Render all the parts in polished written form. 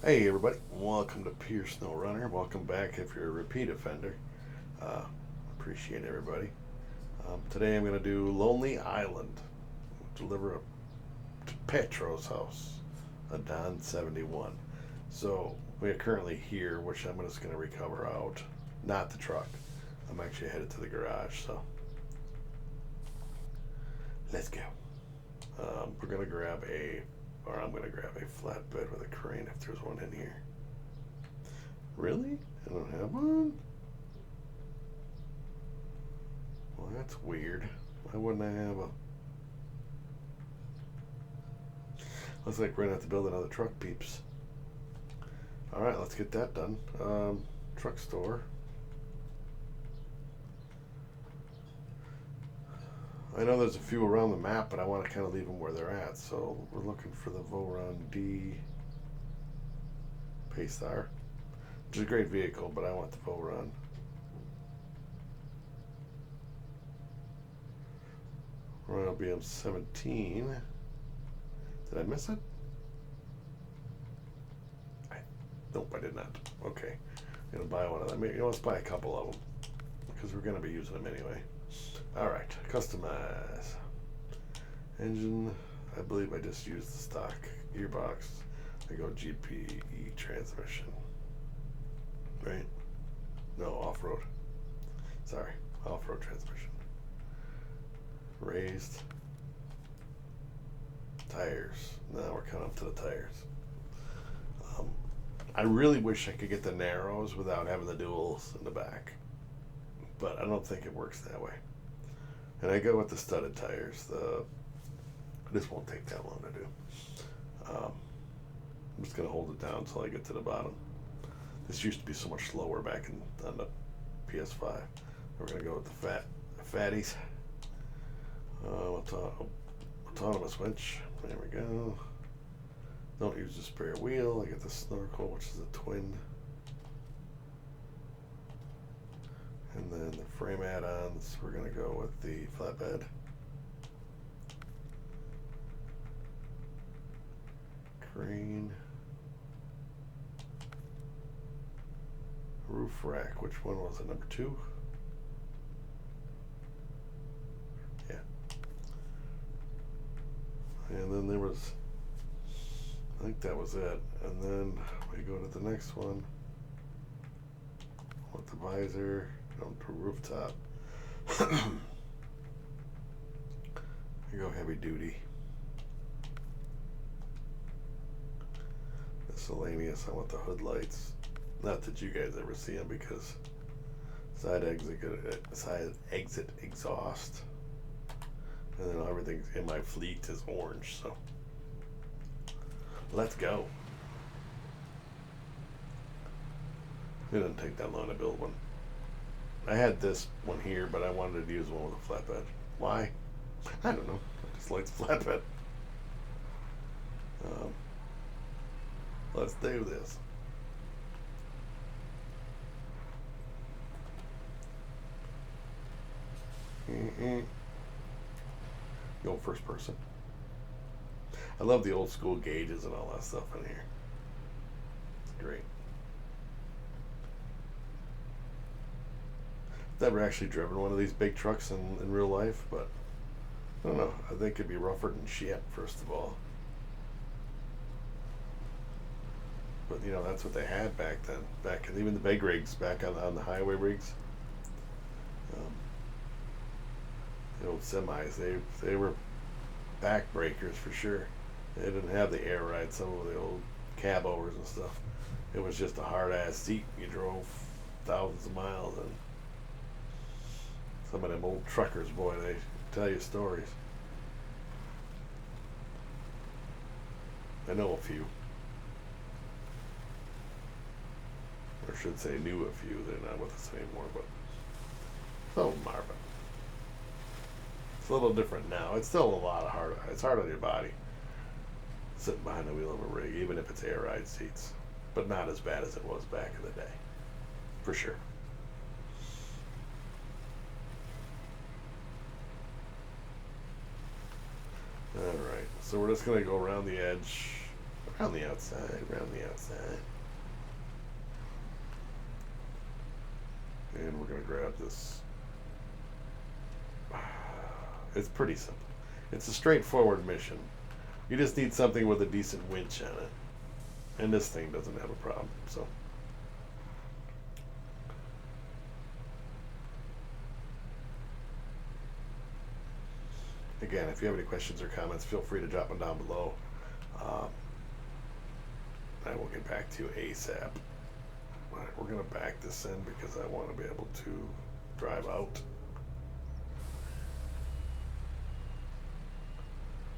Hey everybody, welcome to Pure Snowrunner. Welcome back if you're a repeat offender. Uh, Appreciate everybody. Today I'm going to do Lonely Island. Deliver to Petro's house, a Don 71. So we are currently here, which I'm just going to recover out. Not the truck. I'm actually headed to the garage, so let's go. We're going to grab I'm going to grab a flatbed with a crane if there's one in here. Really? I don't have one? Well, that's weird. Why wouldn't I have a... Looks like we're going to have to build another truck, peeps. Alright, let's get that done. Truck store. I know there's a few around the map, but I want to kind of leave them where they're at. So we're looking for the Voron D Paystar, which is a great vehicle, but I want the Voron. Royal BM 17. Did I miss it? Nope, I did not. Okay, I'm gonna buy one of them. Maybe, let's buy a couple of them because we're gonna be using them anyway. All right, customize engine. I believe I just used the stock gearbox. I go GPE transmission. Right? No, off-road. Sorry, off-road transmission. Raised tires. Now we're coming up to the tires. I really wish I could get the narrows without having the duals in the back, but I don't think it works that way. And I go with the studded tires. This won't take that long to do. I'm just gonna hold it down until I get to the bottom. This used to be so much slower back on the PS5. We're gonna go with the fatties. Autonomous winch. There we go. Don't use the spare wheel. I get the snorkel, which is a twin. And then the frame add-ons, we're going to go with the flatbed. Crane. Roof rack, which one was it, number 2? Yeah. And then there was, I think that was it. And then we go to the next one with the visor. Down to rooftop. I go heavy duty. Miscellaneous. I want the hood lights. Not that you guys ever see them because side exit exhaust, and then everything in my fleet is orange. So let's go. It didn't take that long to build one. I had this one here, but I wanted to use one with a flatbed. Why? I don't know. I just like the flatbed. Let's do this. Go first person. I love the old school gauges and all that stuff in here. It's great. Never actually driven one of these big trucks in real life, but I don't know. I think it'd be rougher than shit, first of all. But you know, that's what they had back then. Back even the big rigs, back on the highway rigs. The old semis, they were backbreakers for sure. They didn't have the air ride, some of the old cab overs and stuff. It was just a hard ass seat. You drove thousands of miles, and some of them old truckers, boy, they tell you stories. I know a few. Or I should say knew a few. They're not with us anymore, but some of them are. But it's a little different now. It's still a lot of hard. It's hard on your body sitting behind the wheel of a rig, even if it's air ride seats. But not as bad as it was back in the day, for sure. Alright, so we're just going to go around the edge Around the outside, around the outside. And we're going to grab this. It's pretty simple. It's a straightforward mission. You just need something with a decent winch on it. And this thing doesn't have a problem, so. Again, if you have any questions or comments, feel free to drop them down below. I will get back to you ASAP. Alright, we're going to back this in because I want to be able to drive out.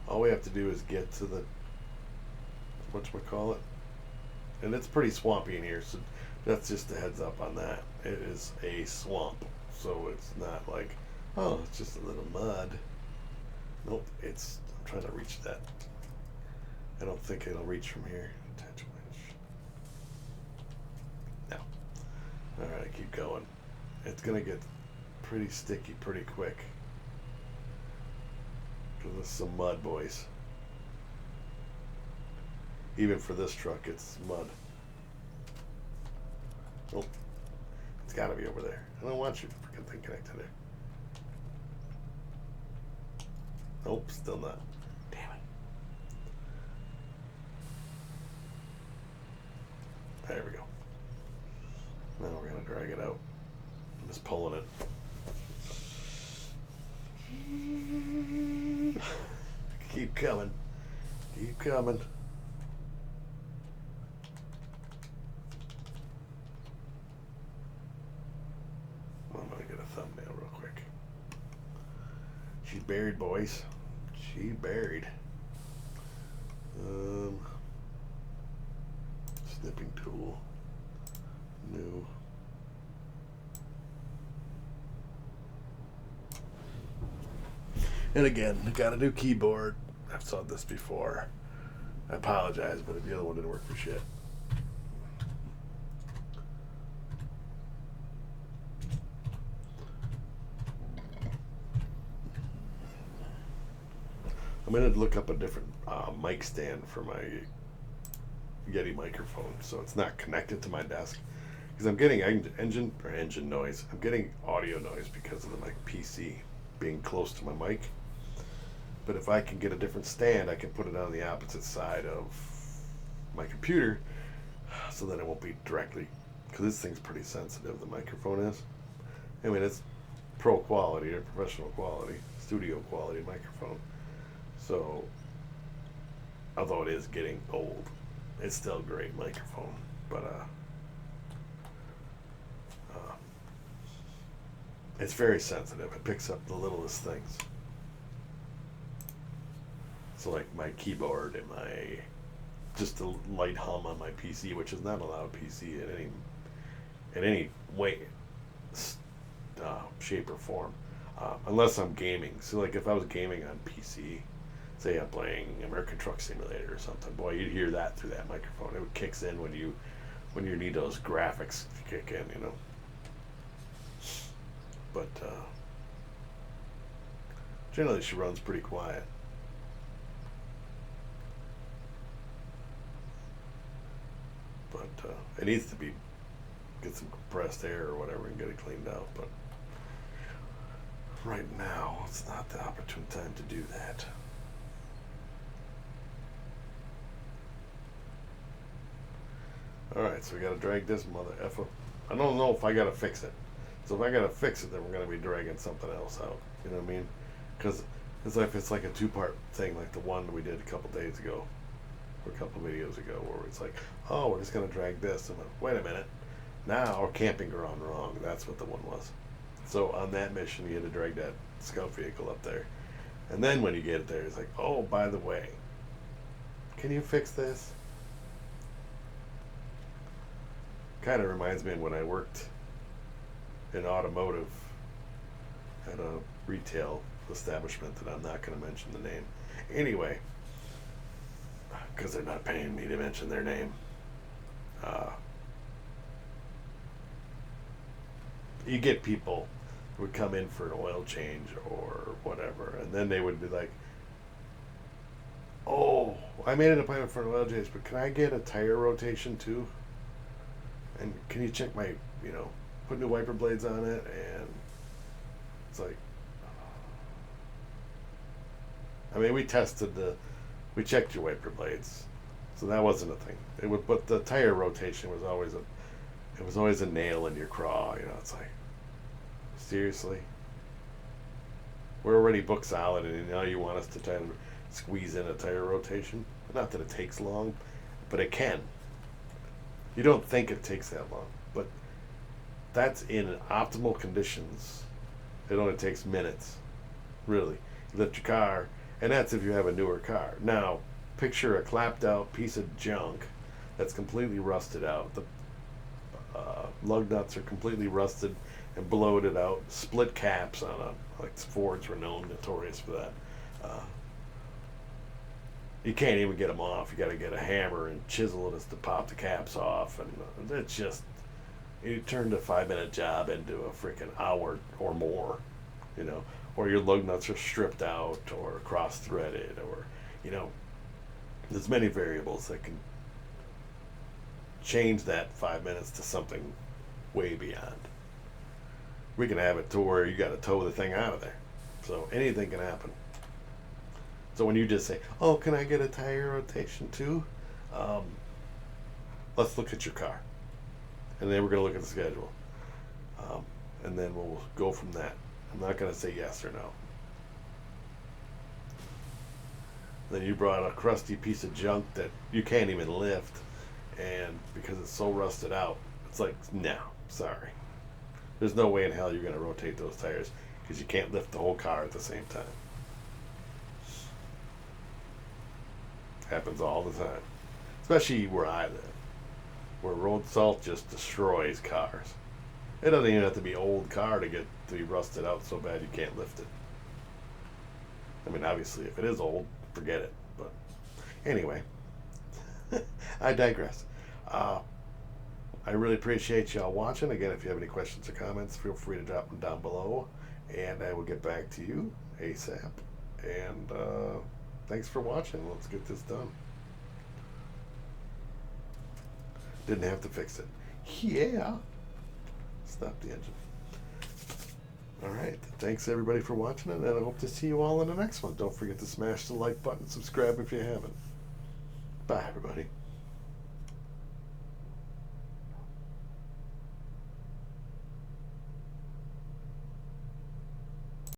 All we have to do is get to the, whatchamacallit, and it's pretty swampy in here, so that's just a heads up on that. It is a swamp, so it's not like, oh, it's just a little mud. Nope, it's, I'm trying to reach that. I don't think it'll reach from here. Attach winch. No. Alright, keep going. It's gonna get pretty sticky pretty quick. Because there's some mud, boys. Even for this truck, it's mud. Oh, it's got to be over there. I don't want your freaking thing connected there. Nope, still not. Damn it. There we go. Now we're going to drag it out. I'm just pulling it. Keep coming. Keep coming. I'm going to get a thumbnail real quick. She's buried, boys. She buried. Snipping tool. New. And again, got a new keyboard. I've saw this before. I apologize, but the other one didn't work for shit. I'm going to look up a different mic stand for my Yeti microphone, so it's not connected to my desk. Because I'm getting engine noise. I'm getting audio noise because of my PC being close to my mic. But if I can get a different stand, I can put it on the opposite side of my computer, so that it won't be directly, because this thing's pretty sensitive, the microphone is. I mean, it's pro quality or professional quality, studio quality microphone. So, although it is getting old, it's still a great microphone. But it's very sensitive. It picks up the littlest things. So like my keyboard and my, just a light hum on my PC, which is not a loud PC in any way, shape or form, unless I'm gaming. So like if I was gaming on PC, say I'm playing American Truck Simulator or something, boy, you'd hear that through that microphone. It kicks in when you need those graphics to kick in, you know. But generally she runs pretty quiet. But it needs to get some compressed air or whatever and get it cleaned out. But right now, it's not the opportune time to do that. Alright, so we gotta drag this mother effer. I don't know if I gotta fix it. So if I gotta fix it, then we're gonna be dragging something else out. You know what I mean? Because if it's like a two-part thing, like the one we did a couple days ago, or a couple videos ago, where it's like, oh, we're just gonna drag this. And I'm like, wait a minute. Now, or camping ground wrong. That's what the one was. So on that mission, you had to drag that scout vehicle up there. And then when you get it there, it's like, oh, by the way, can you fix this? Kind of reminds me of when I worked in automotive at a retail establishment that I'm not going to mention the name. Anyway, because they're not paying me to mention their name. You get people who would come in for an oil change or whatever, and then they would be like, oh, I made an appointment for an oil change, but can I get a tire rotation too? And can you check my, put new wiper blades on it? And it's like, I mean, we checked your wiper blades, so that wasn't a thing. But the tire rotation was always a nail in your craw. It's like, seriously, we're already booked solid, and now you want us to try to squeeze in a tire rotation? Not that it takes long, but it can. You don't think it takes that long, but that's in optimal conditions. It only takes minutes, really. You lift your car, and that's if you have a newer car. Now, picture a clapped out piece of junk that's completely rusted out. The lug nuts are completely rusted and bloated out. Split caps on like Fords were notorious for that. You can't even get them off. You got to get a hammer and chisel it to pop the caps off, and it's just, you turned a 5-minute job into a freaking hour or more, or your lug nuts are stripped out or cross-threaded, or there's many variables that can change that 5 minutes to something way beyond. We can have it to where you got to tow the thing out of there, so anything can happen. So when you just say, "Oh, can I get a tire rotation too?" Let's look at your car, and then we're going to look at the schedule, and then we'll go from that. I'm not going to say yes or no. Then you brought a crusty piece of junk that you can't even lift, and because it's so rusted out, it's like, no, sorry. There's no way in hell you're going to rotate those tires because you can't lift the whole car at the same time. Happens all the time, especially where I live, where road salt just destroys cars. It doesn't even have to be old car to be rusted out so bad you can't lift it. I mean, obviously, if it is old, forget it. But anyway, I digress. I really appreciate y'all watching. Again, if you have any questions or comments, feel free to drop them down below, and I will get back to you ASAP. And thanks for watching. Let's get this done. Didn't have to fix it. Yeah. Stop the engine. All right. Thanks everybody for watching, and I hope to see you all in the next one. Don't forget to smash the like button, subscribe if you haven't. Bye everybody.